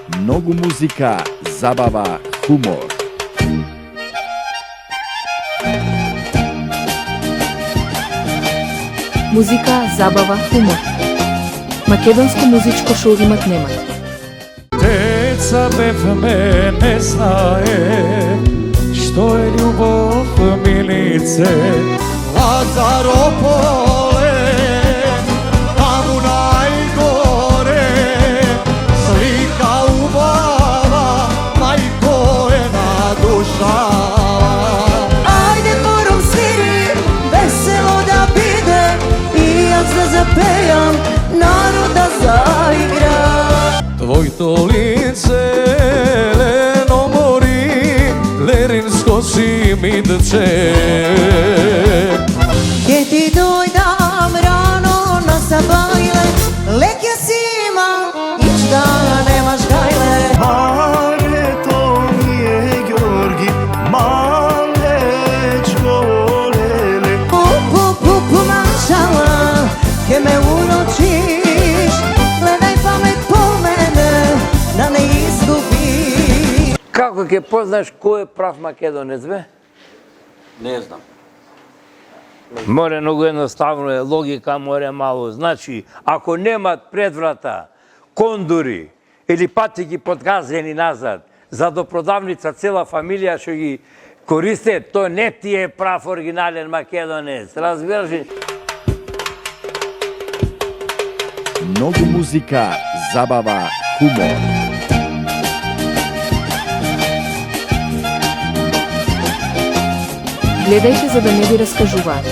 Многу музика, забава, хумор. Музика, забава, хумор. Македонско музичко шоу имат немат. Деца бевме не знае што е љубов милице. Лазарополе, таму најгоре, слика убава, мајко е на душа. Ајде хором свири, весело да биде, и јас да запејам, народ да заигра. Твоето лице лено мори, леринско си ми дце. Ке ти дојдам рано на сабајле, леќа си има, ич да немаш гајле. Марето ми е Ѓорги, малечко леле. Пу, машала, ке ме урочиш, гледај памет по мене, да не изгубиш. Како ќе познаеш кој е прав македонец, бе? Не знам. Море многу едноставно е, логика море мало. Значи, ако немат пред врата кондури или пати ги подгазени назад, за до продавница цела фамилија што ги користе, тој не ти е прав оригинален македонец. Разбираш ли? Многу музика, забава, хумор. Гледајте за да не ви раскажуваат.